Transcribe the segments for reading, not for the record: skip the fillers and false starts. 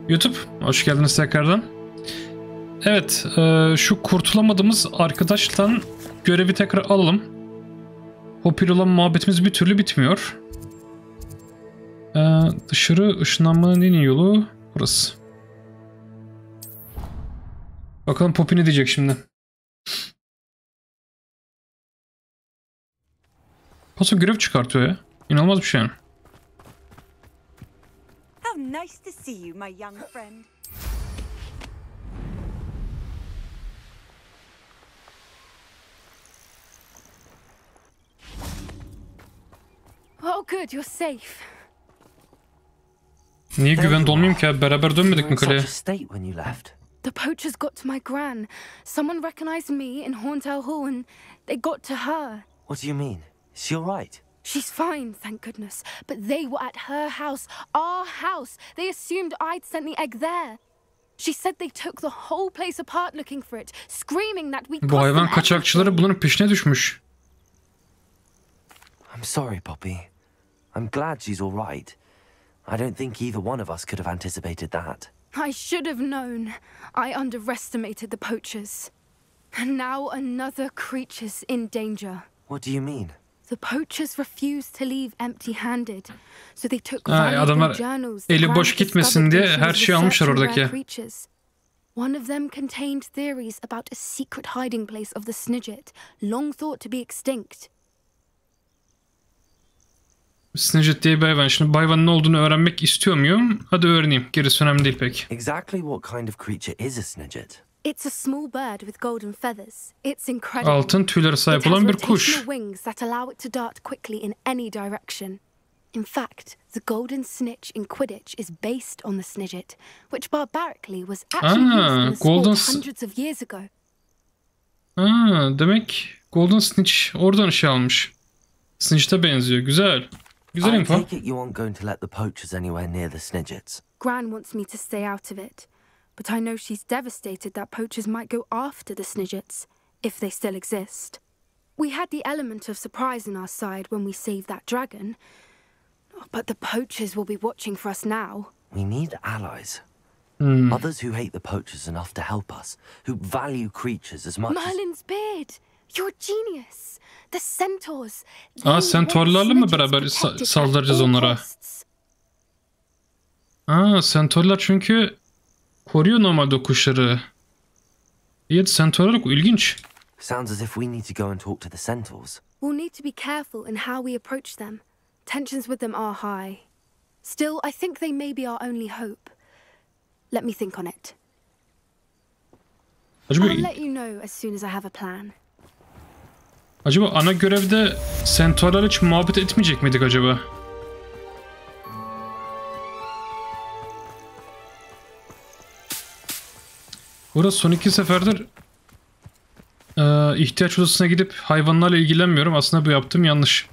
YouTube, hoş geldiniz tekrardan. Evet, şu kurtulamadığımız arkadaştan görevi tekrar alalım. Popüler olan muhabbetimiz bir türlü bitmiyor. Dışarı ışınlanmanın en iyi yolu burası. Bakalım Poppy ne diyecek şimdi. Paso görev çıkartıyor ya. İnanılmaz bir şey yani. How nice to see you, my young friend. Oh good, you're safe. Niye güvende olmayayım ki? Beraber dönmedik mi kaleye? The poachers got to my gran. Someone recognized me in Horntail Hall and they got to her. What do you mean? Is she all right? She's fine, thank goodness. But they were at her house, our house. They assumed I'd sent the egg there. She said they took the whole place apart looking for it, screaming that we. Bu hayvan kaçakçıları bunların peşine düşmüş. I'm sorry, Poppy. I'm glad she's all right. I don't think either one of us could have anticipated that. I should have known. I underestimated the poachers. And now another creature's in danger. What do you mean? The poachers refused to leave empty-handed, so they took adamlar journals. Eli boş gitmesin diye her şeyi almışlar oradaki. One of them contained theories about a secret hiding place of the Snidget, long thought to be extinct. Snidget diye bir hayvan. Şimdi bu hayvanın ne olduğunu öğrenmek istiyor muyum? Hadi öğreneyim. Gerisi önemli değil pek. Exactly what kind of creature is a Snidget? It's a small bird with golden feathers. It's incredible. Altın tüylere sahip olan bir kuş. It has rotational wings that allow it to dart quickly in any direction. In fact, the golden snitch in Quidditch is based on the Snidget, which barbarically was actually used in the sport hundreds of years ago. Demek Golden Snitch oradan şey almış. Snitch'e benziyor. Güzel. Güzel info. I take it you aren't going to let the poachers anywhere near the Snidgets. Gran wants me to stay out of it. But I know she's devastated that poachers might go after the Snidgets, if they still exist. We had the element of surprise on our side when we saved that dragon. But the poachers will be watching for us now. We need allies. Others who hate the poachers enough to help us, who value creatures as much Merlin's beard! You're a genius! The centaurs! Centaurlarla mı beraber saldıracağız onlara? Centaurlar çünkü koruyor normalde kuşları. İyi, centaurlar ilginç. Sounds as if we need to go and talk to the centaurs. We'll need to be careful in how we approach them. Tensions with them are high. Still, I think they may be our only hope. Let me think on it. I'll let you know as soon as I have a plan. Acaba ana görevde centaurlar hiç muhabbet etmeyecek miydik acaba? Burası son 2 seferdir ihtiyaç odasına gidip hayvanlarla ilgilenmiyorum. Aslında bu yaptığım yanlış.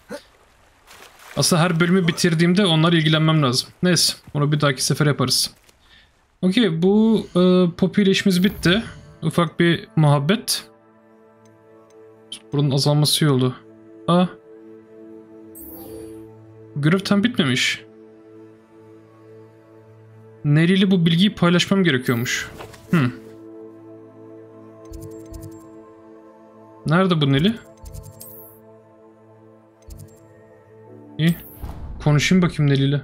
Aslında her bölümü bitirdiğimde onlarla ilgilenmem lazım. Neyse, onu bir dahaki sefer yaparız. Okey, bu Poppy ile işimiz bitti. Ufak bir muhabbet. Buranın azalması iyi oldu. Görev tam bitmemiş. Neri ile bu bilgiyi paylaşmam gerekiyormuş. Nerede bu Neli? İyi. Konuşayım bakayım Neli ile.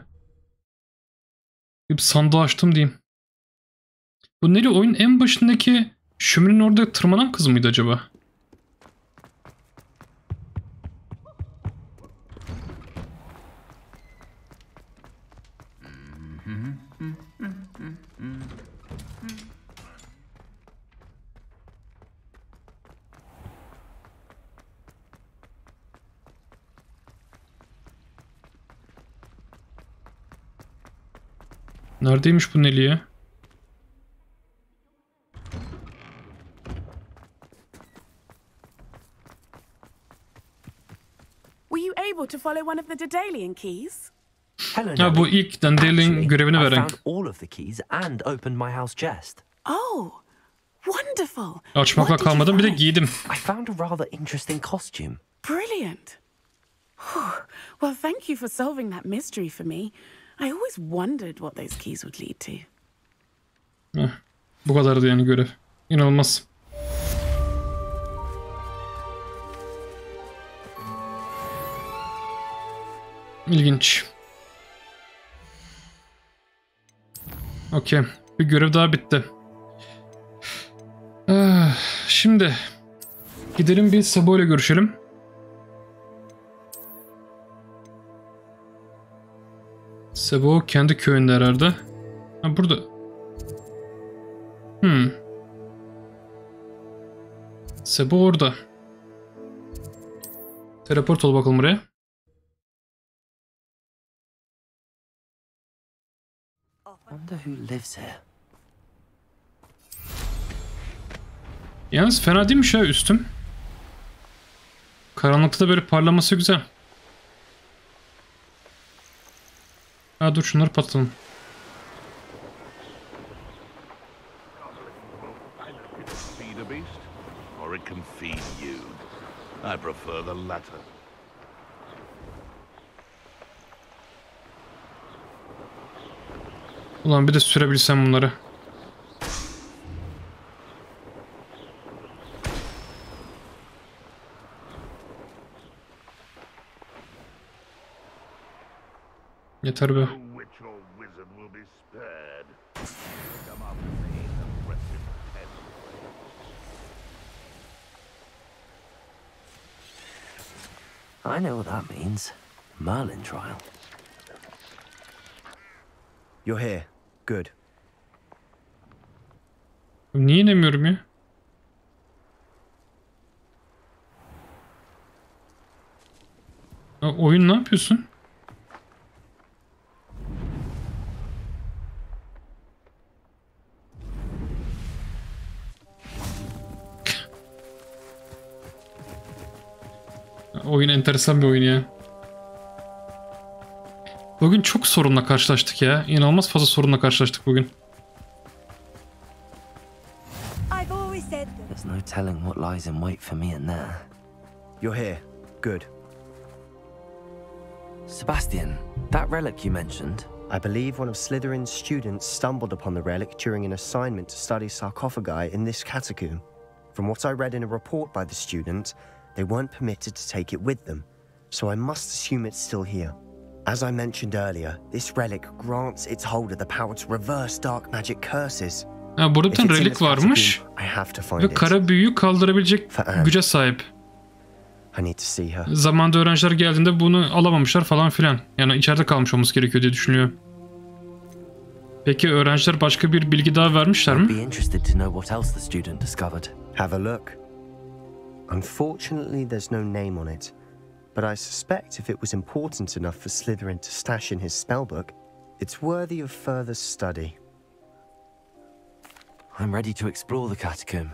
Bir sandığı açtım diyeyim. Bu Neli oyunun en başındaki şöminenin orada tırmanan kız mıydı acaba? Neredeymiş bu Nelly ya? Were you able to follow one of the Daedalian keys? Ha, bu ilk Dandelion görevini veren. I found all of the keys and opened my house chest. Oh, wonderful. Açmakla kalmadım, bir de giydim. I found a rather interesting costume. Brilliant. Well, thank you for solving that mystery for me. I always wondered what those keys would lead to. Heh, bu kadardı yani görev. İnanılmaz. İlginç. Okey. Bir görev daha bitti. Şimdi gidelim bir Sabo ile görüşelim. Sabo kendi köyünde herhalde. Ha, burada. Sabo orada. Teleport ol bakalım buraya. Wonder who lives here. Yalnız fena değilmiş ya üstüm. Karanlıkta da böyle parlaması güzel. Ha dur şunları patlatalım. Feed a beast, or it can feed you. I prefer the latter. Ulan bir de sürebilsem bunları. Yeter be. No witch or wizard will be spared. Come up with me and rest in peace. I know what that means. Merlin trial. You're here. Good. Niye inemiyorum ya? Ya oyun ne yapıyorsun? Oyun enteresan bir oyun ya. Bugün çok sorunla karşılaştık ya. İnanılmaz fazla sorunla karşılaştık bugün. I've always said that. There's no telling what lies in wait for me in there. You're here. Good. Sebastian, that relic you mentioned. I believe one of Slytherin's students stumbled upon the relic during an assignment to study sarcophagi in this catacomb. From what I read in a report by the student, they weren't permitted to take it with them, so I must assume it's still here. As I mentioned earlier, this relic grants its holder the power to reverse dark magic curses. Ha, burada bir If tane it's in relik this varmış catacomb, I have to find ve it. kara büyüyü kaldırabilecek güce sahip. I need to see her. Zamanında öğrenciler geldiğinde bunu alamamışlar falan filan. Yani içeride kalmış olması gerekiyor diye düşünüyor. Peki öğrenciler başka bir bilgi daha vermişler I'd be mi? interested to know what else the student discovered. Have a look. Unfortunately, there's no name on it, but I suspect if it was important enough for Slytherin to stash in his spellbook, it's worthy of further study. I'm ready to explore the catacomb.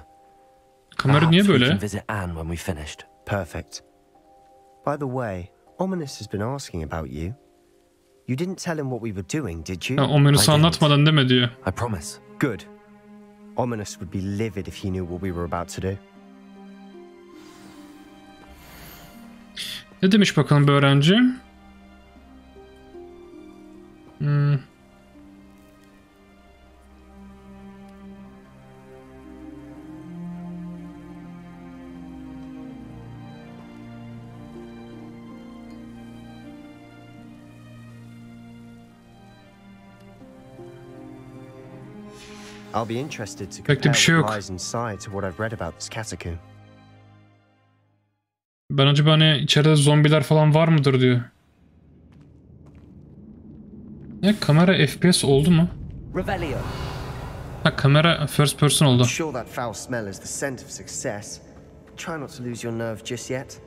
Kamera niye Perhaps we böyle? can visit Anne when we finished. Perfect. By the way, Ominous has been asking about you. You didn't tell him what we were doing, did you? Ha, o menüsü I didn't. anlatmadan deme diyor. I promise. Good. Ominous would be livid if he knew what we were about to do. Ne demiş bakalım bir öğrenci? I'll be interested to Pek de bir compare şey what yok. lies inside to what I've read about this catacomb. Ben acaba hani içeride zombiler falan var mıdır diyor. Ne kamera FPS oldu mu? Revelio. Ha kamera first person oldu. Sure that foul smell is the scent of success. Try not to lose your nerve just yet.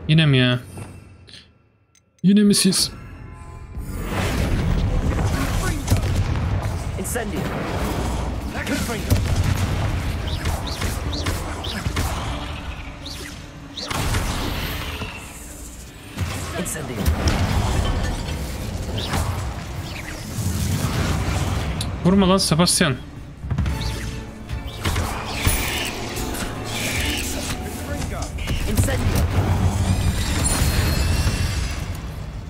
Yine mi ya? Yine mi siz? Incendio. Incendio. Vurma lan Sebastian.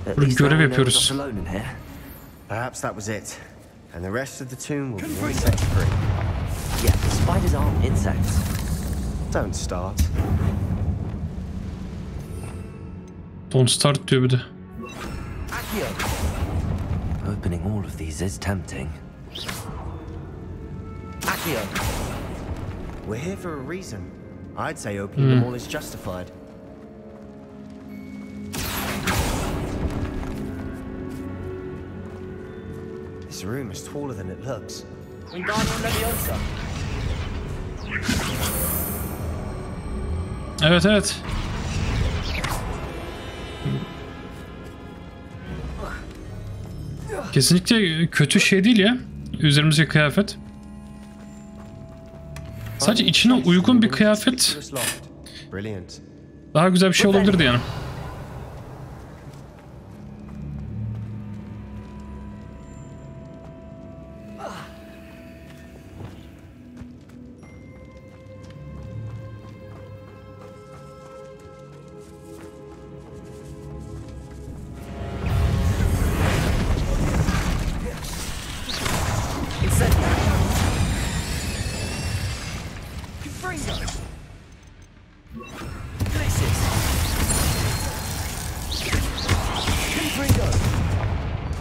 At Burada least görev now we know we're yapıyoruz. not alone in here. Perhaps that was it. And the rest of the tomb will be insect free. Yeah, spiders aren't insects. Don't start. Don't start diyor bir de. Accio! Opening all of these is tempting. Accio! We're here for a reason. I'd say opening them all is justified. This room is taller than it looks. Evet evet. Kesinlikle kötü şey değil ya. Üzerimizdeki kıyafet. Sadece içine uygun bir kıyafet Brilliant. daha güzel bir şey olabilirdi yani.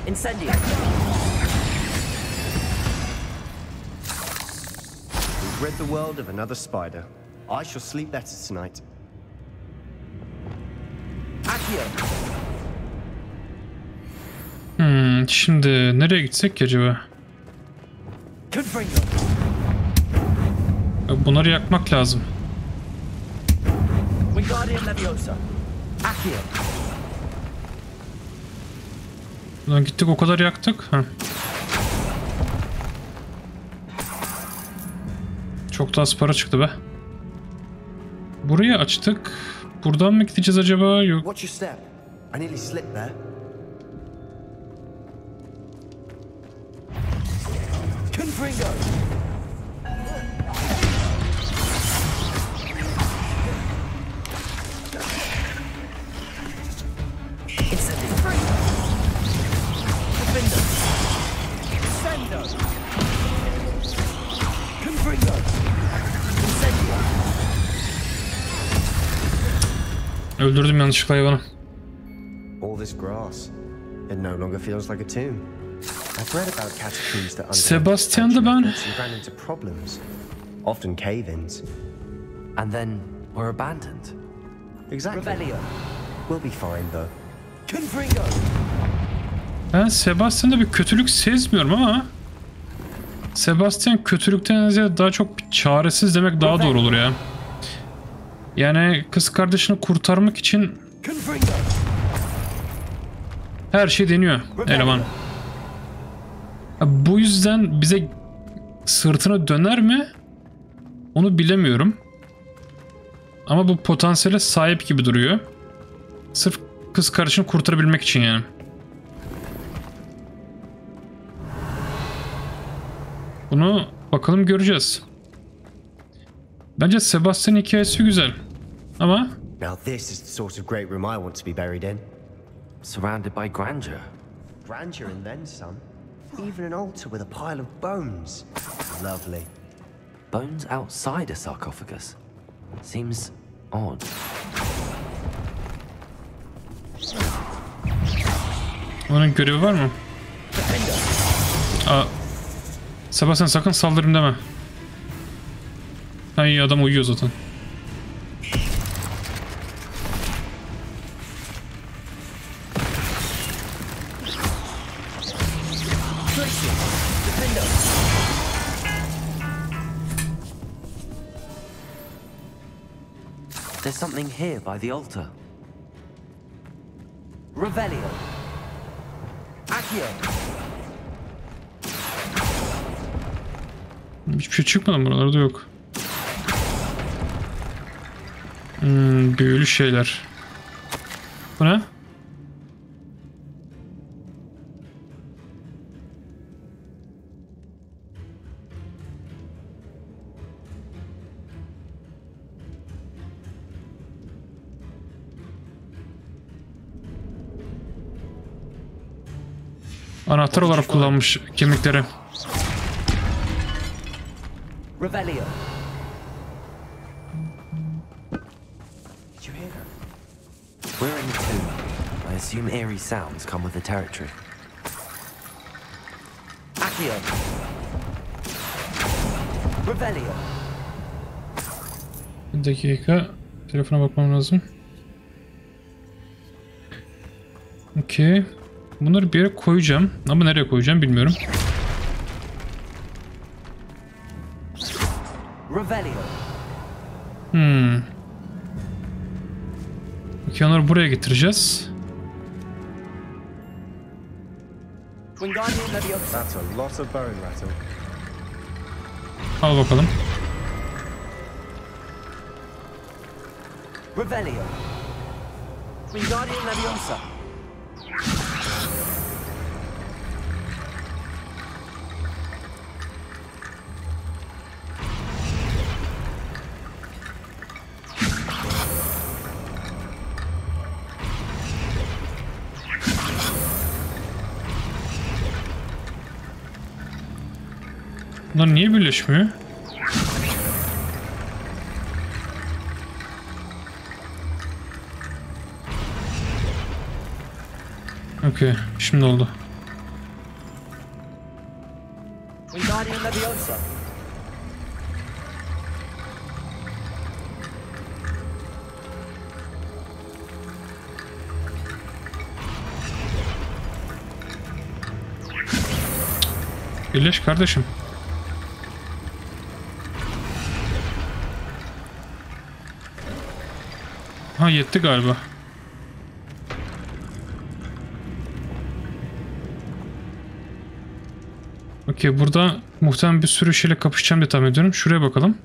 Incendio! We've rid the world of another spider. I shall sleep better tonight. Accio! Şimdi nereye gitsek ki acaba? Confringo! Bunları yakmak lazım. Wingardium Leviosa! Accio! Buradan gittik o kadar yaktık. Heh. Çok da az para çıktı be. Burayı açtık. Buradan mı gideceğiz acaba? Yok. Watch your step. I nearly slipped there. Confringo! Öldürdüm yanlışlıkla hayvanı. All this grass. It no longer feels like a tomb. I've read about catacombs that Sebastian'da ben ran into problems, often cave-ins. And then were abandoned. Exactly. Revelio! We'll be fine though. Confringo! Ben Sebastian'da bir kötülük sezmiyorum ama Sebastian kötülükten ziyade daha çok bir çaresiz demek daha doğru olur ya. Yani kız kardeşini kurtarmak için her şey deniyor eleman. Bu yüzden bize sırtına döner mi? Onu bilemiyorum. Ama bu potansiyele sahip gibi duruyor. Sırf kız kardeşini kurtarabilmek için yani. Bunu bakalım göreceğiz. Bence Sebastian'ın hikayesi güzel. Ama Now this is the sort of great room I want to be buried in. Surrounded by grandeur. Grandeur and then some. Even an altar with a pile of bones. Lovely. Bones outside a sarcophagus. Seems odd. onun görevi var mı? Aa, Sebastian sakın saldırın deme. Ha iyi, adam uyuyor zaten. There's something here by the altar. Revelio. Accio. Hiçbir şey çıkmadı, buralarda yok. Büyülü şeyler. Bu ne? Anahtar olarak kullanmış kemikleri. Revelio. Did you hear that? We're in the tomb. I assume eerie sounds come with the territory. Accio. Revelio. Bir dakika. Telefona bakmam lazım. Okey. Bunları bir yere koyacağım. Ama nereye koyacağım bilmiyorum. Revelio. Okey, onları buraya getireceğiz. Wingardium Leviosa. That's a lot of bone rattle. Al bakalım. Revelio. Wingardium Leviosa. Bunlar niye birleşmiyor? Okey, şimdi oldu. Wingardium Leviosa. Birleş kardeşim. Ha, yetti galiba. Okey, burada muhtemelen bir sürü şeyle kapışacağım diye tahmin ediyorum. Şuraya bakalım.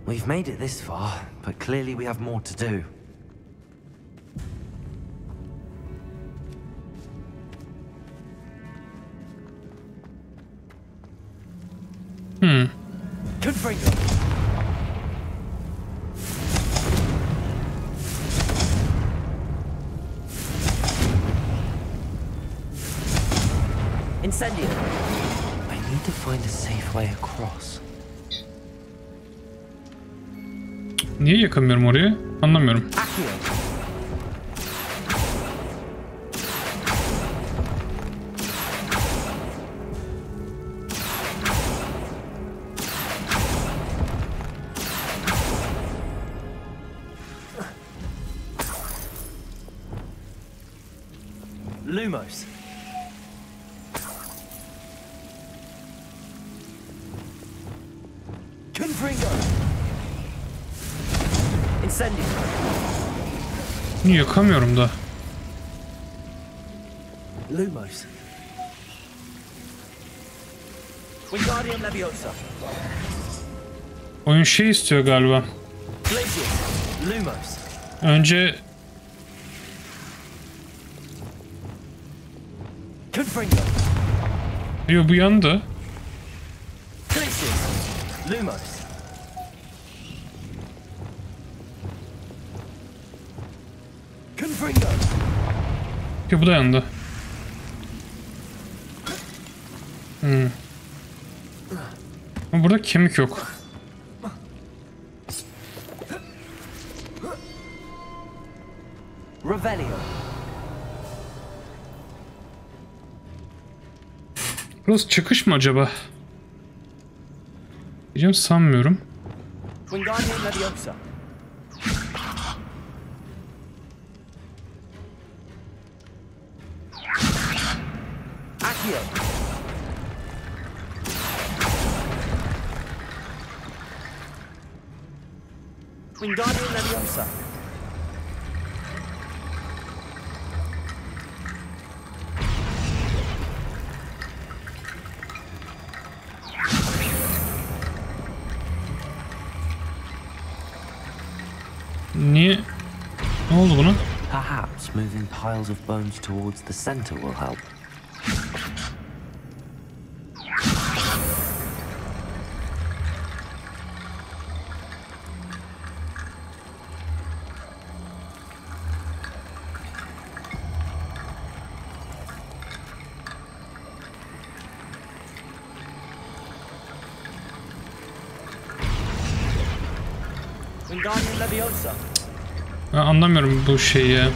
We've made it this far, but clearly we have more to do. Confringo. Incendio. I need to find a safe way across. Niye yakamıyorum orayı? Anlamıyorum. Accio. Lumos. Confringo. Incendio. Niye yakamıyorum da? Lumos. Wingardium Leviosa. Oyun şey istiyor galiba. Glacius. Lumos. Önce Confringo. yo, bu yandı. Glacius. Lumos. Confringo. Yo, bu da yandı. Ama burada kemik yok. Revelio. Burası çıkış mı acaba? Diyeceğim, sanmıyorum. Wingardium Leviosa. Accio. Wingardium Leviosa. Niye? Ne oldu buna? Perhaps moving piles of bones towards the center will help. Ben anlamıyorum bu şeyi ya.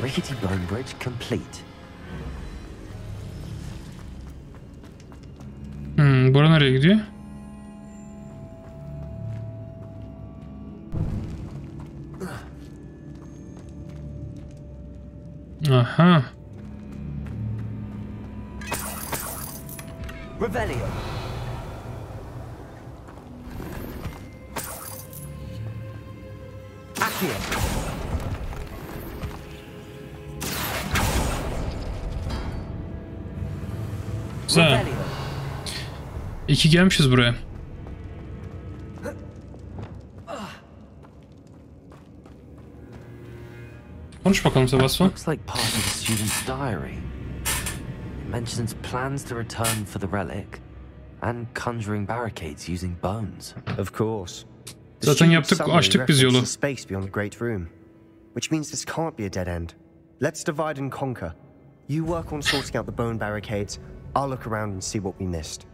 Rickety bone bridge complete. Bura nereye gidiyor? Aha. Revelio. Accio. Güzel. İki gelmişiz buraya. Konuş bakalım Sebastian. Looks like part of the student's diary. It mentions plans to return for the relic and conjuring barricades using bones. Of course. Zaten yaptık, açtık biz yolu. Space beyond the Great Room, which means this can't be a dead end. Let's divide and conquer. You work on sorting out the bone barricades. I'll look around and see what we missed.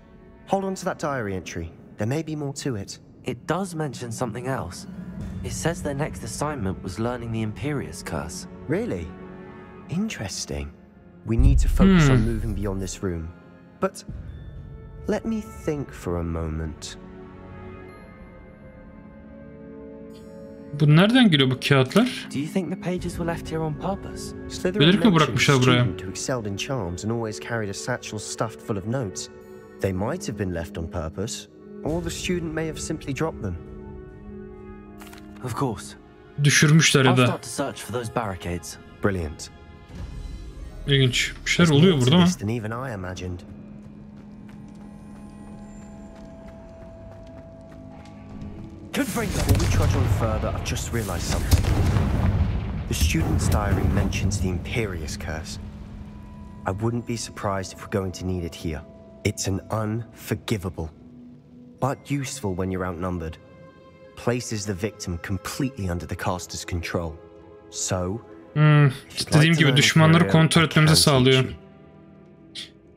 Hold on to that diary entry. There may be more to it. It does mention something else. It says their next assignment was learning the Imperius Curse. Really? Interesting. We need to focus on moving beyond this room. But let me think for a moment. Bu nereden geliyor bu kağıtlar? Do you think the pages were left here on purpose? Bilerek mi bırakmışlar buraya? Who excelled in charms and always carried a satchel stuffed full of notes. They might have been left on purpose, or the student may have simply dropped them. Of course. Düşürmüşler ya I'll da. start to search for those barricades. Brilliant. İlginç. Bir şeyler oluyor burada ama. Than even I imagined. Before we trudge on further, I've just realized something. The student's diary mentions the Imperius Curse. I wouldn't be surprised if we're going to need it here. It's an unforgivable, but useful when you're outnumbered. Places the victim completely under the caster's control. So, dediğim gibi düşmanları kontrol etmemizi sağlıyor.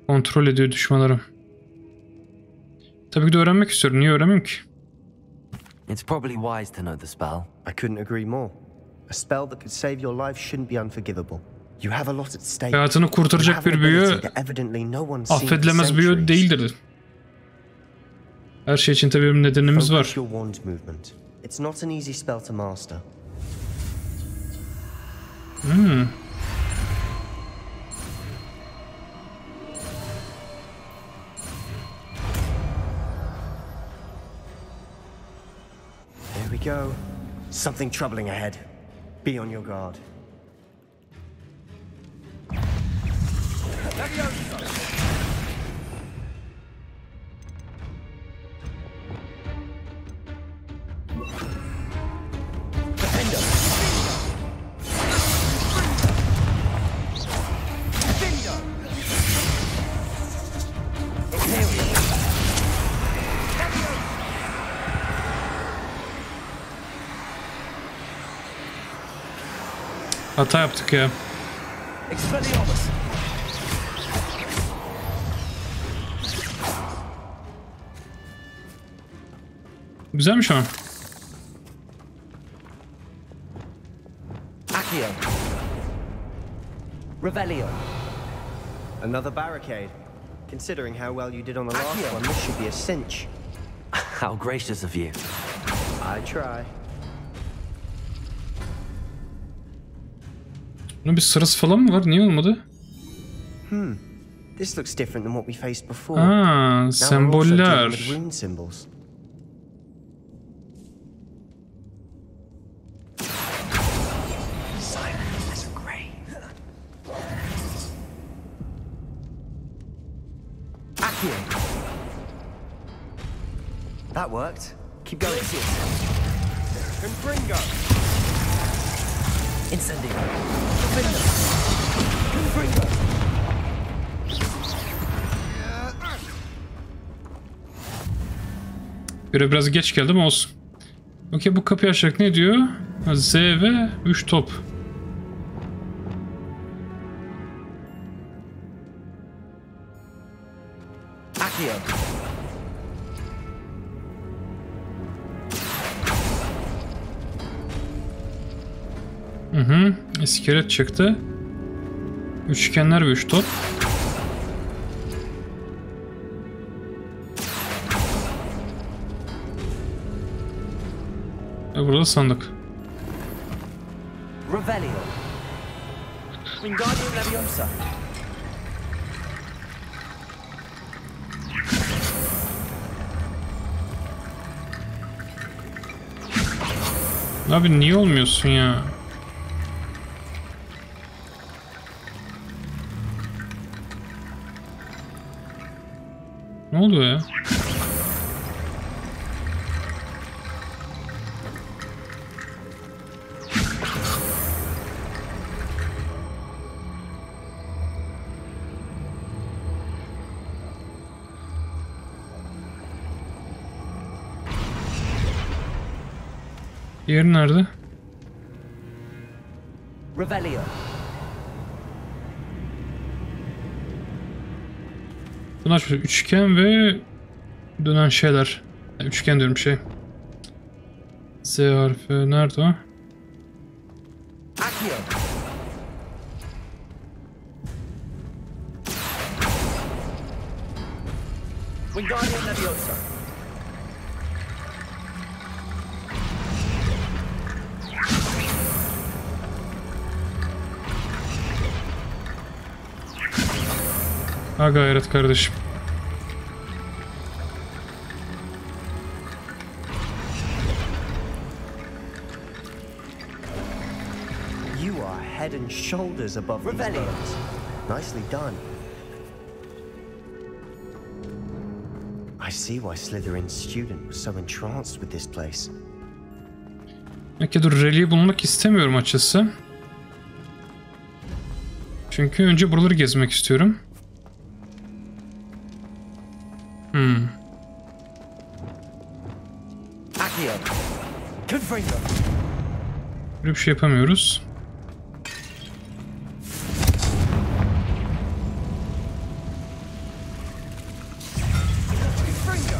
Kontrol ediyor düşmanları. Tabii ki de öğrenmek istiyorum. Niye öğrenmeyeyim ki? It's probably wise to know the spell. I couldn't agree more. A spell that could save your life shouldn't be unforgivable. You have a lot at stake. Hayatını kurtaracak bir büyü affedilemez büyü değildir. Her şey için tabii bir nedenimiz var. It's not an easy spell to master. Here we go. Something troubling ahead. Be on your guard. Hata yaptık ya. Güzelmiş ama. Accio. Revelio. Another barricade. Considering how well you did on the last one, this should be a cinch. How gracious of you. I try. Bunun bir sırası falan mı var? Niye olmadı? This looks different than what we faced before. Aa, semboller. Rune symbols. Accio. That worked. Keep going. Confringo. Incendio. Confringo. Biraz geç geldi ama olsun. Okey, bu kapıyı açacak, ne diyor? Z ve 3 top. Accio. İskelet çıktı. Üçgenler ve 3 top. Ve burada sandık. Revelio. Wingardium Leviosa. Abi niye olmuyorsun ya? Ne oluyor ya? Diğeri nerede? Revelio. Bunlar şöyle üçgen ve dönen şeyler. Yani üçgen diyorum şey. Z harfi nerede o? Accio. Wingardium Leviosa. Ha gayret kardeşim. You are head and shoulders above these Revelio. birds. Nicely done. I see why Slytherin's student was so entranced with this place. Peki dur, reliği bulmak istemiyorum açıkçası. Çünkü önce buraları gezmek istiyorum. Accio. Confringo. Böyle bir şey yapamıyoruz. Confringo.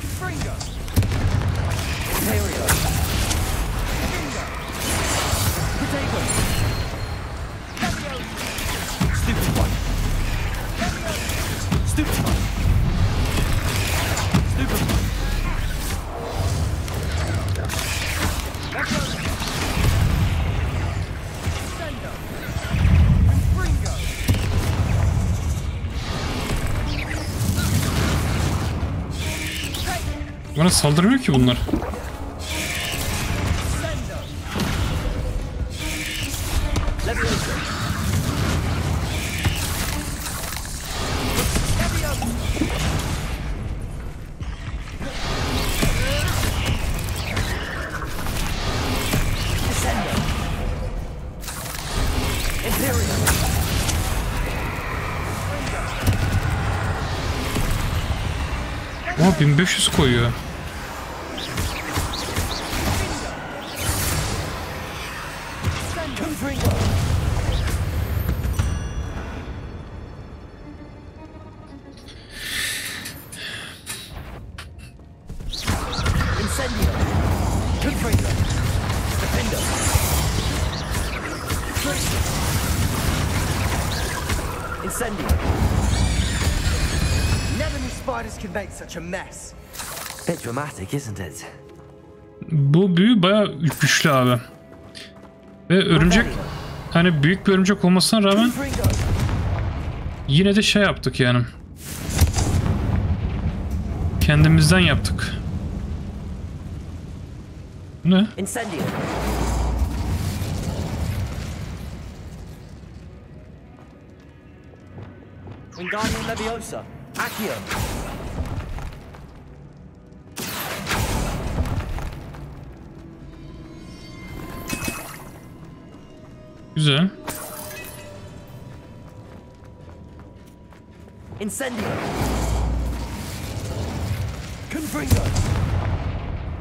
Confringo. Imperio. Potato. Stupid one. Stupid one. Stupid one. Bana saldırmıyor ki bunlar. Ama 1500 koyuyor. Never knew spiders could make such a mess. Bit dramatic, isn't it? Bu büyü bayağı güçlü abi. Ve örümcek, hani büyük bir örümcek olmasına rağmen yine de şey yaptık yani. Kendimizden yaptık. Ne? Incendio. Wingardium Leviosa. Güzel.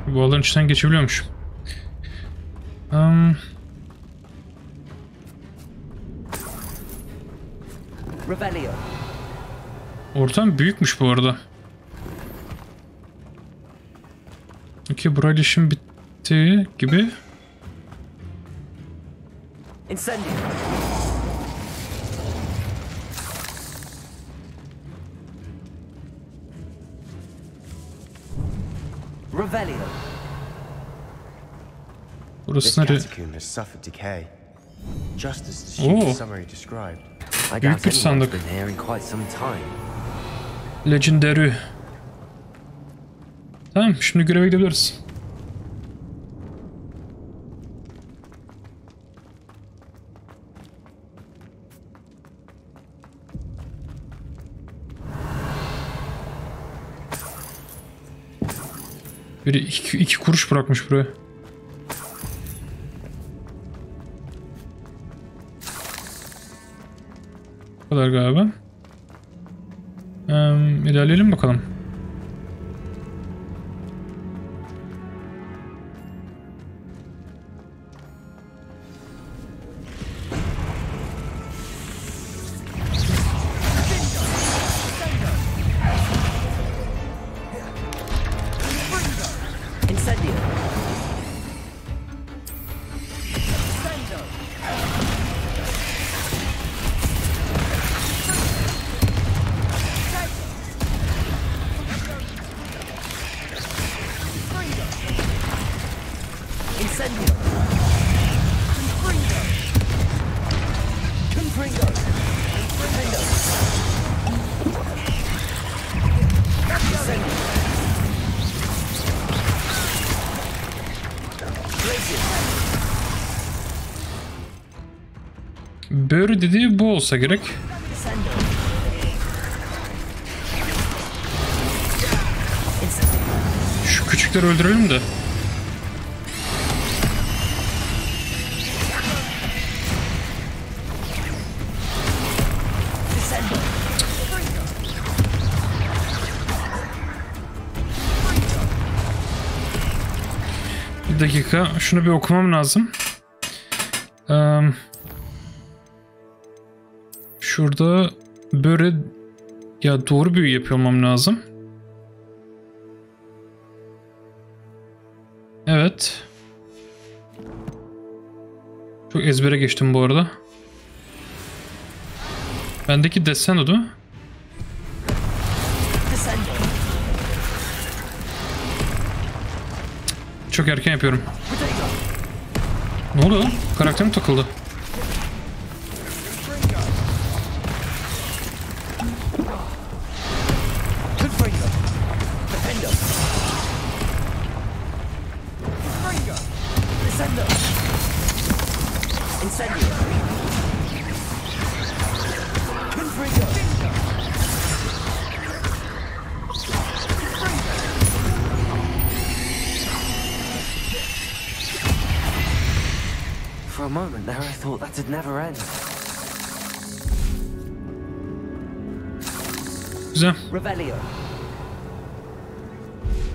Bu alanın içinden geçebiliyormuş. Ortam büyükmüş bu arada. Okey, burayla işim bitti gibi. Burası nereye? Büyük bir sandık. Legendary. Tamam, şimdi göreve gidebiliriz. Biri iki kuruş bırakmış buraya. Bu kadar galiba. İlerleyelim bakalım. Bölü dediği bu olsa gerek. Şu küçükleri öldürelim de. Bir dakika, şunu bir okumam lazım. Şurada böyle ya doğru büyü yapıyor olmam lazım. Evet. Çok ezbere geçtim bu arada. Bendeki desen o değil mi? Çok erken yapıyorum. Ne oldu? Karakterim takıldı. For a moment there, I thought that'd never end. Güzel.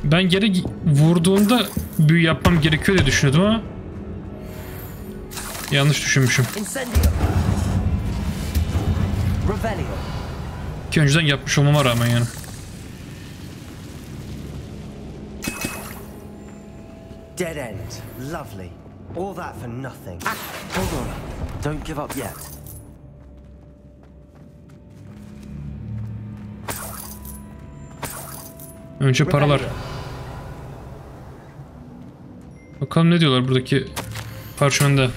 Ben geri vurduğunda büyü yapmam gerekiyor diye düşünüyordum ama yanlış düşünmüşüm. Ki önceden yapmış olmama rağmen yani. Dead end. Lovely. All that for nothing. Hold on. Don't give up yet. Önce paralar. Bakalım ne diyorlar buradaki parşömende.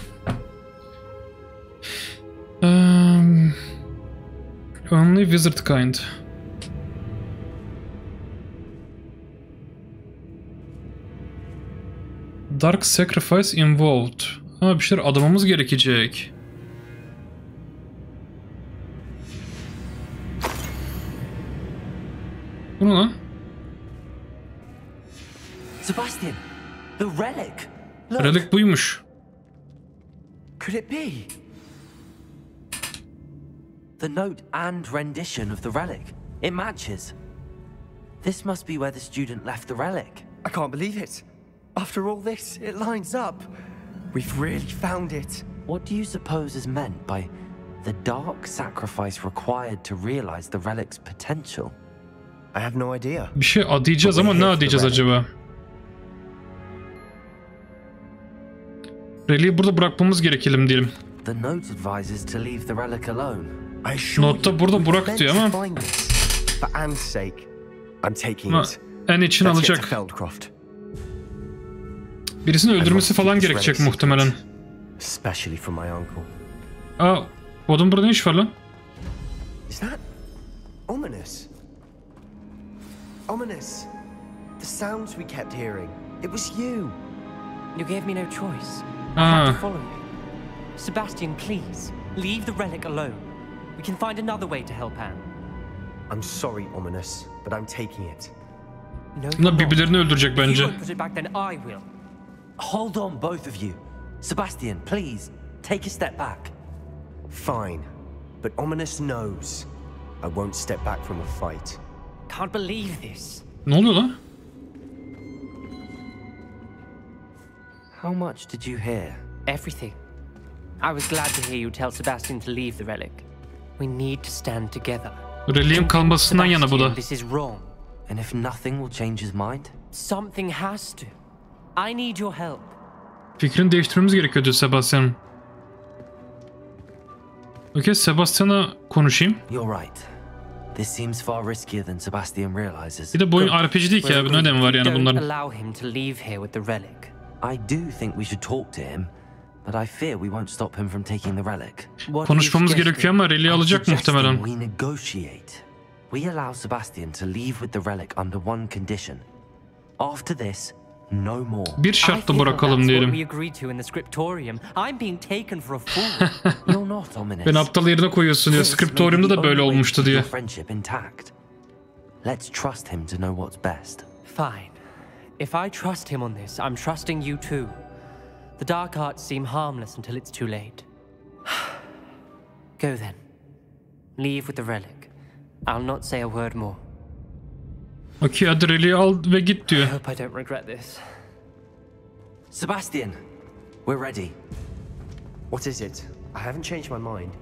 Only wizard kind. Dark sacrifice involved. Ha, bir şeyler adamamız gerekecek. oluyor lan? Sebastian, the relic. Look. Relik buymuş. Could it be? The note and rendition of the relic. It matches. This must be where the student left the relic. I can't believe it. After all this, it lines up. We've really found it. What do you suppose is meant by the dark sacrifice required to realize the relic's potential? I have no idea. Bir şey adayacağız ama ne adayacağız acaba? Relik'i burada bırakmamız gerekelim diyelim. The note advises to leave the relic alone. Notta burada bırak diyor ama For Anne's sake, I'm taking it. en için Let's get to alacak. Feldcroft. Birisini öldürmesi falan gerekecek muhtemelen. Especially from my uncle. Aa, bu adam burada ne iş var lan? Is that ominous? Ominous. The sounds we kept hearing. It was you. You gave me no choice. I Ah. had to follow you. Sebastian, please, leave the relic alone. We can find another way to help Anne. I'm sorry, Ominous, but I'm taking it. No, Bunlar you're not. birbirlerini öldürecek If you bence. won't put it back, then I will. Hold on, both of you. Sebastian, please, take a step back. Fine, but Ominous knows I won't step back from a fight. Can't believe this. Ne oluyor lan? How much did you hear? Everything. I was glad to hear you tell Sebastian to leave the relic. We need to stand together. Reliğin kalmasından yana bu da. Sebastian, this is wrong. And if nothing will change his mind? Something has to. I need your help. Fikrini değiştirmemiz gerekiyor diyor Sebastian. Okey, Sebastian'a konuşayım. You're right. This seems far riskier than Sebastian realizes. Bir de bu oyun RPG değil ki abi. Ne önemi var yani Don't bunların? allow him to leave here with the relic. I do think we should talk to him, but I fear we won't stop him from taking the relic. Konuşmamız gerekiyor ama reliği alacak muhtemelen. We negotiate. We allow Sebastian to leave with the relic under one condition. After this, no more. Bir şartla bırakalım diyelim. We agreed to in the scriptorium. I'm being taken for a fool. You're not ominous. Beni aptal yerine koyuyorsun diyor. Skriptorium'da da böyle olmuştu diye. Friendship intact. Let's trust him to know what's best. Fine. If I trust him on this, I'm trusting you too. The dark arts seem harmless until it's too late. Go then. Leave with the relic. I'll not say a word more. Okey, hadi reliği al ve git I diyor. hope I don't regret this. Sebastian, we're ready. What is it? I haven't changed my mind.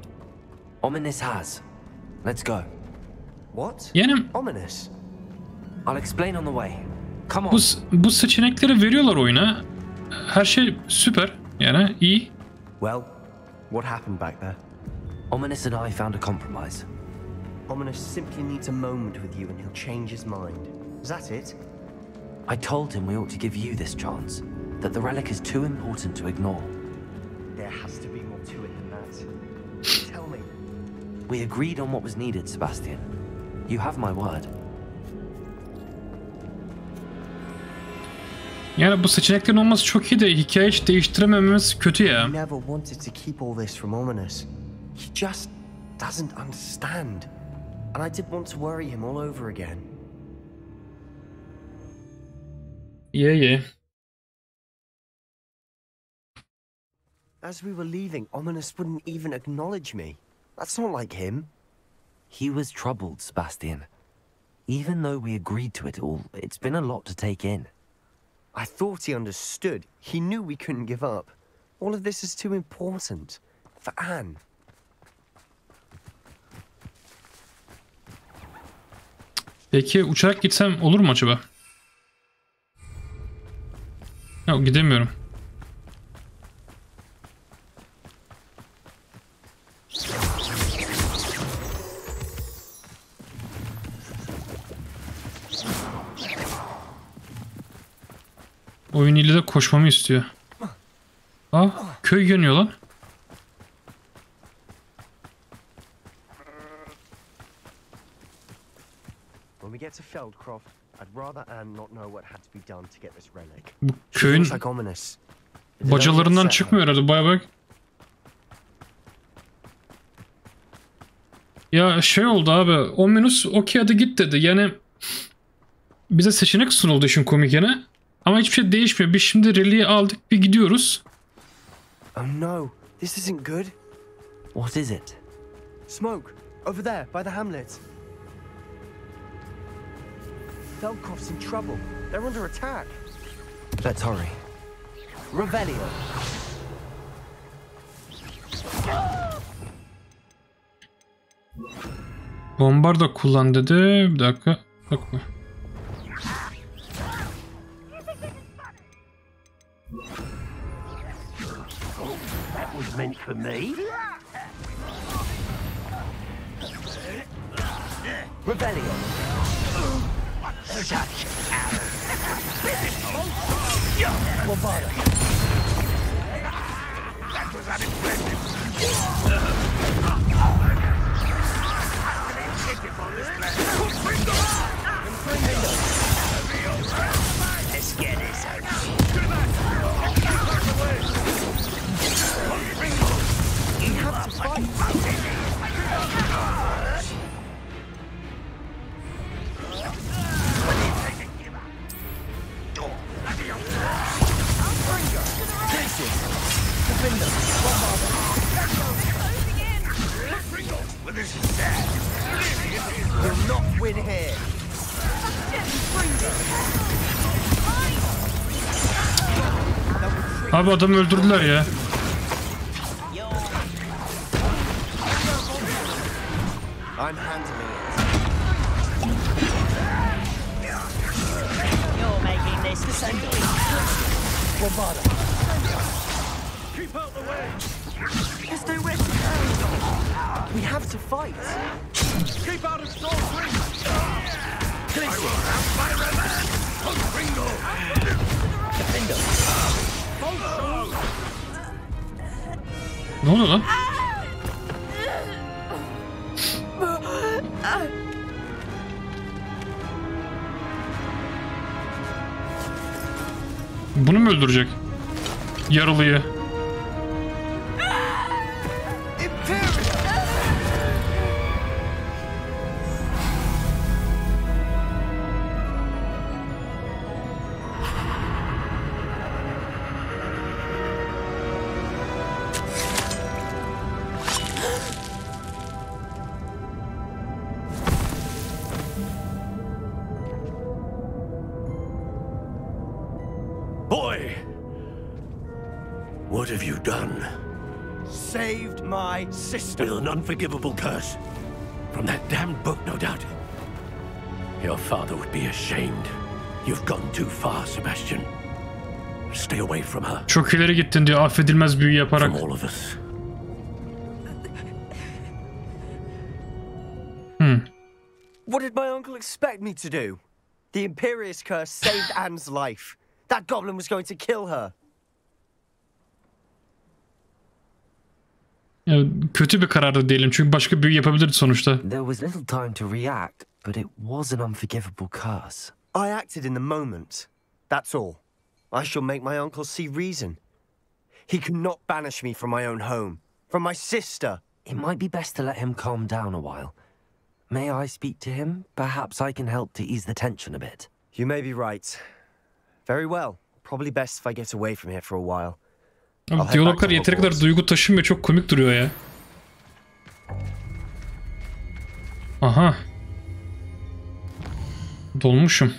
Ominous has. Let's go. What? Yani Ominous? I'll explain on the way. Come on. bu seçenekleri veriyorlar oyuna. Her şey süper. Yani iyi. Well, what happened back there? Ominous and I found a compromise. Ominous simply needs a moment with you and he'll change his mind. Is that it? I told him we ought to give you this chance, that the relic is too important to ignore. There has to be more to it than that. Tell me. We agreed on what was needed, Sebastian. You have my word. Yani bu seçeneklerin olması çok iyi de hikaye hiç değiştiremememiz kötü ya. I never wanted to keep all this from Ominous. He just doesn't understand. And I didn't want to worry him all over again. Yeah. As we were leaving, Ominous wouldn't even acknowledge me. That's not like him. He was troubled, Sebastian. Even though we agreed to it all, it's been a lot to take in. I thought he understood. He knew we couldn't give up. All of this is too important. For Anne. Peki uçarak gitsem olur mu acaba? Yok, gidemiyorum. Oyun ile de koşmamı istiyor. Aa, köy yanıyor lan. When we get to Feldcroft, I'd rather Anne not know what had to be done to get this relic. Bu She köyün feels like Ominous. It'd bacalarından only upset her. çıkmıyor herhalde, baya bak. Ya şey oldu abi, Ominous okey hadi git dedi. Yani bize seçenek sunuldu işin komik yanı. Ama hiçbir şey değişmiyor. Biz şimdi reliği aldık, bir gidiyoruz. Oh no, this isn't good. What is it? Smoke, over there, by the hamlet. Velkov's in trouble. They're under attack. Let's hurry. Revelio. Bombarda kullan dedi. Bir dakika. Bakma. That was meant for me. Revelio. Bombarda. That was unexpected. Let's get this out. You have to fight. You'll not win here. Abi adamı öldürdüler ya. I'm handling it. You're making this descendant. Bombarda. Keep out the way. There's nowhere to go. We have to fight. Keep out of Storm's reach. I will have my revenge. Ringo. Defender. Ne oluyor lan? Bunu mu öldürecek? Yaralıyı. Boy, what have you done? Saved my sister. With an unforgivable curse. From that damned book, no doubt. Your father would be ashamed. You've gone too far, Sebastian. Stay away from her. Çok ileri gittin diyor affedilmez büyü yaparak. From all of us. What did my uncle expect me to do? The Imperious curse saved Anne's life. That goblin was going to kill her. Ya, kötü bir karardı diyelim çünkü başka büyü yapabilirdi sonuçta. There was little time to react, but it was an unforgivable curse. I acted in the moment. That's all. I shall make my uncle see reason. He cannot banish me from my own home, from my sister. It might be best to let him calm down a while. May I speak to him? Perhaps I can help to ease the tension a bit. You may be right. Very well. Probably best if I get away from here for a while. Abi, diyaloglar yeteri kadar duygu taşımıyor. Çok komik duruyor ya. Aha. Dolmuşum.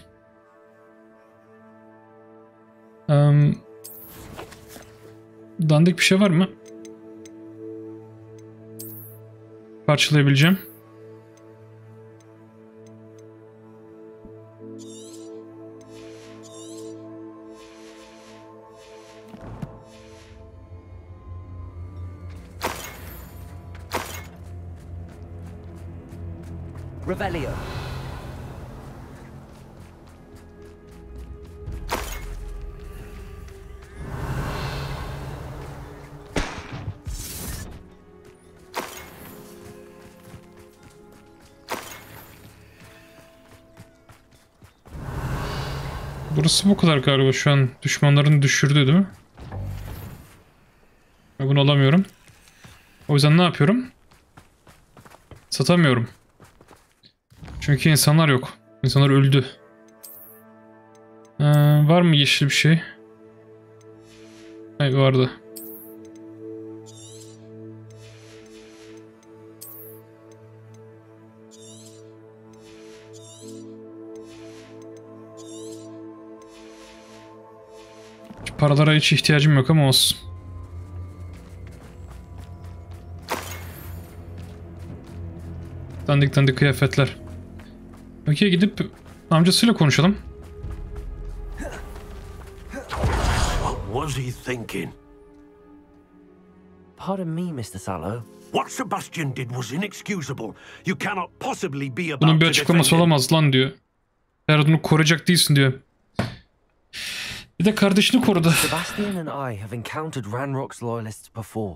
Dandik bir şey var mı? Parçalayabileceğim. Revelio. Burası bu kadar galiba şu an. Düşmanların düşürdüğü değil mi? Bunu alamıyorum. O yüzden ne yapıyorum? Satamıyorum. Çünkü insanlar yok. İnsanlar öldü. Var mı yeşil bir şey? Hayır, vardı. Paralara hiç ihtiyacım yok ama olsun. Dandik dandik kıyafetler. Okey, gidip amcasıyla konuşalım. What was he thinking? Pardon me, Mr. Sallow. What Sebastian did was inexcusable. You cannot possibly be about Bunun bir to açıklaması defend him. olamaz lan diyor. Eğer onu koruyacak değilsin diyor. Bir de kardeşini korudu. Sebastian and I have encountered Ranrock's loyalists before.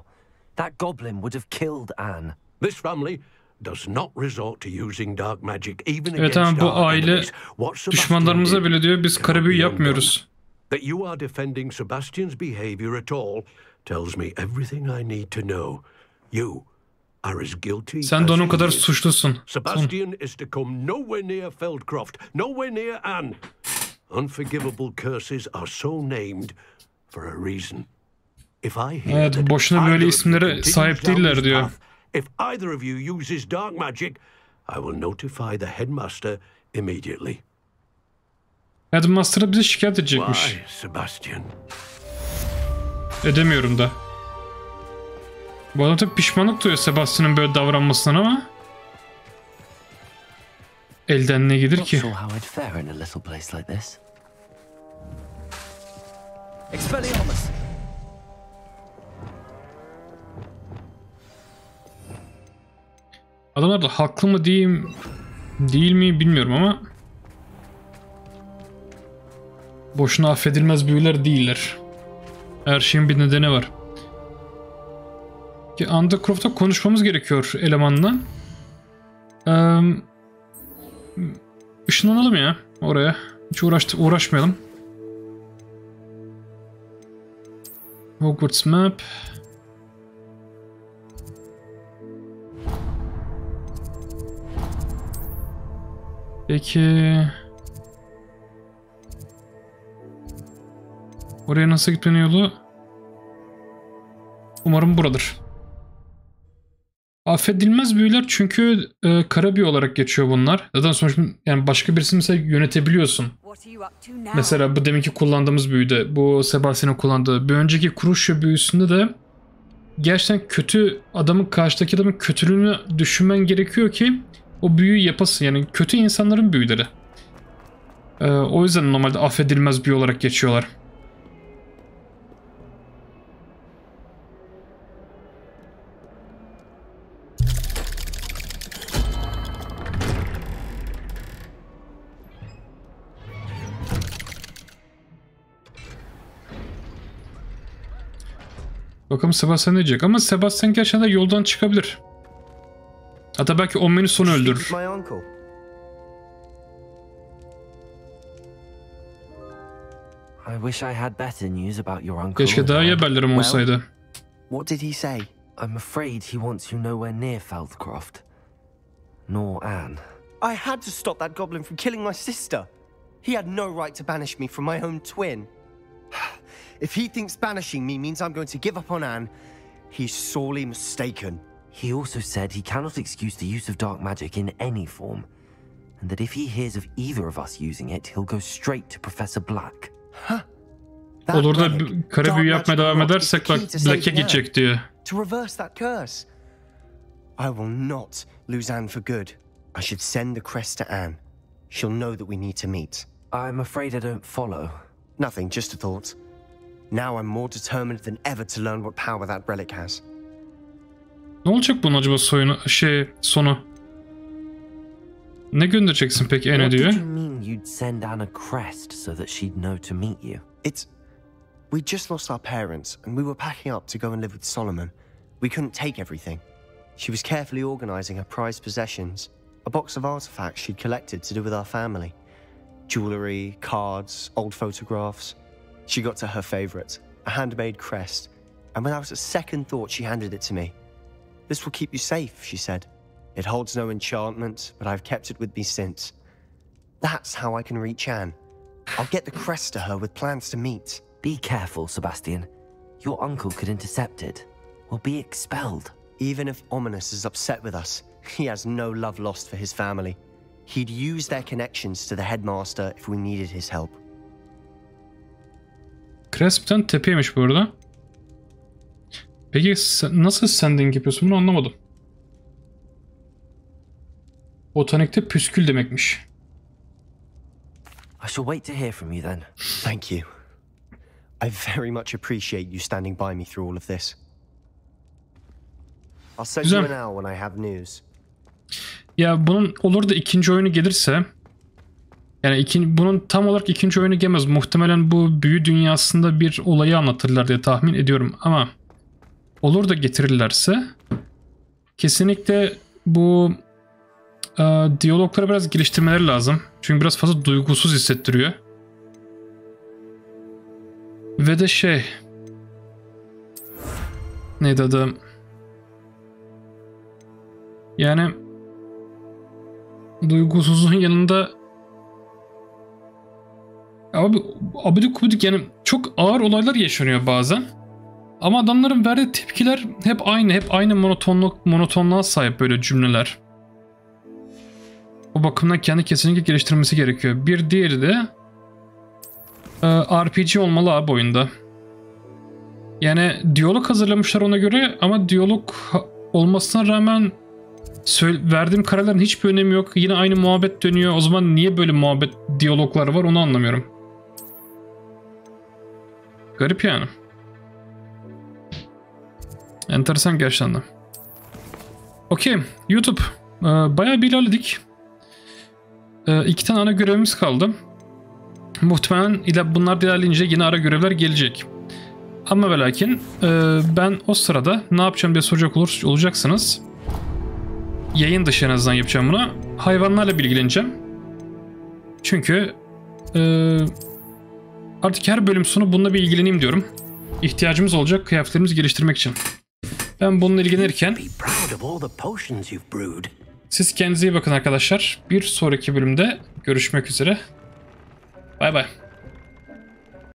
That goblin would have killed Anne. This family does not resort to using dark magic even Evet, against ama bu our aile enemies. What Sebastian düşmanlarımıza did bile diyor biz cannot kara büyü be yapmıyoruz. undone. That you are defending Sebastian's behavior at all tells me everything I need to know. You are as guilty Sen de onun as kadar he is. suçlusun. Sebastian is to come nowhere near Feldcroft, nowhere near Anne. Unforgivable curses are so named for a reason. If I hear Evet, that boşuna böyle either of you isimlere continues sahip down değiller this diyor. path, if either of you uses dark magic, I will notify the headmaster immediately. Headmaster'a bizi şikayet edecekmiş. Why, Sebastian? Edemiyorum da. Bu adam tabii pişmanlık duyuyor Sebastian'ın böyle davranmasından ama elden ne gelir Not ki? sure how I'd fare in a little place like this. Expelliarmus! Adamlar da haklı mı diyeyim, değil mi bilmiyorum ama boşuna affedilmez büyüler değiller. Her şeyin bir nedeni var. Ki Undercroft'ta konuşmamız gerekiyor elemanla. Işınlanalım ya oraya. Hiç uğraşmayalım. Hogwarts Map. Peki. Oraya nasıl gitmenin yolu? Umarım buradır. Affedilmez büyüler çünkü kara büyü olarak geçiyor bunlar. Zaten sonuçta yani başka birisini mesela yönetebiliyorsun. Mesela bu deminki kullandığımız büyüde, bu Sebastian'ın kullandığı, bir önceki Kruşya büyüsünde de gerçekten kötü adamın, karşıdaki adamın kötülüğünü düşünmen gerekiyor ki o büyüyü yapasın. Yani kötü insanların büyüleri. O yüzden normalde affedilmez büyü olarak geçiyorlar. Bakalım Sebastian ne diyecek, ama Sebastian gerçekten yoldan çıkabilir. Hatta belki Ommen'i sonu öldürür. I wish I had better news about your uncle. Keşke daha iyi haberlerim olsaydı. What did he say? I'm afraid he wants you nowhere near Feldcroft. Nor Anne. I had to stop that goblin from killing my sister. He had no right to banish me from my own twin. If he thinks banishing me means I'm going to give up on Anne, he's sorely mistaken. He also said he cannot excuse the use of dark magic in any form, and that if he hears of either of us using it, he'll go straight to Professor Black. That Olur da relic, kara dark büyü yapmaya magic devam rock, is edersek the bak key to Black'e saving gidecek Anne, diyor. to reverse that curse. I will not lose Anne for good. I should send the crest to Anne. She'll know that we need to meet. I'm afraid I don't follow. Nothing, just a thought. Now I'm more determined than ever to learn what power that relic has. Ne olacak bunun acaba sonu? Ne göndereceksin peki Anne What diyor? did you mean you'd send Anne a crest so that she'd know to meet you? We just lost our parents, and we were packing up to go and live with Solomon. We couldn't take everything. She was carefully organizing her prized possessions, a box of artifacts she'd collected to do with our family. Jewelry, cards, old photographs. She got to her favorite, a handmade crest, and without a second thought she handed it to me. This will keep you safe, she said. It holds no enchantment, but I've kept it with me since. That's how I can reach Anne. I'll get the crest to her with plans to meet. Be careful, Sebastian. Your uncle could intercept it, or be expelled. Even if Ominous is upset with us, he has no love lost for his family. He'd use their connections to the headmaster if we needed his help. Cresp'ten tepeymiş bu arada. Peki nasıl sending yapıyorsun bunu anlamadım. Botanikte püskül demekmiş. I shall wait to hear from you then. Thank you. I very much appreciate you standing by me through all of this. I'll send you an hour when I have news. Ya bunun olur da ikinci oyunu gelirse, yani bunun tam olarak ikinci oyunu gelmez. Muhtemelen bu büyü dünyasında bir olayı anlatırlar diye tahmin ediyorum. Ama olur da getirirlerse kesinlikle bu diyalogları biraz geliştirmeleri lazım. Çünkü biraz fazla duygusuz hissettiriyor. Ve de neydi adı? Yani duygusuzluğun yanında abidik gubidik, yani çok ağır olaylar yaşanıyor bazen. Ama adamların verdiği tepkiler hep aynı monotonluğa sahip böyle cümleler. O bakımdan kendi kesinlikle geliştirmesi gerekiyor. Bir diğeri de RPG olmalı abi oyunda. Yani diyalog hazırlamışlar ona göre ama diyalog olmasına rağmen verdiğim kararların hiçbir önemi yok. Yine aynı muhabbet dönüyor. O zaman niye böyle diyaloglar var onu anlamıyorum. Garip yani. Enteresan gerçekten de. Okey. YouTube. Bayağı bir ilerledik. 2 tane ana görevimiz kaldı. Muhtemelen bunlar ilerleyince yine ara görevler gelecek. Ama ve lakin ben o sırada ne yapacağım diye soracak olacaksınız. Yayın dışı en azından yapacağım bunu. Hayvanlarla bilgileneceğim. Çünkü artık her bölüm sonu bununla bir ilgileneyim diyorum. İhtiyacımız olacak kıyafetlerimizi geliştirmek için. Ben bununla ilgilenirken siz kendinize iyi bakın arkadaşlar. Bir sonraki bölümde görüşmek üzere. Bay bay.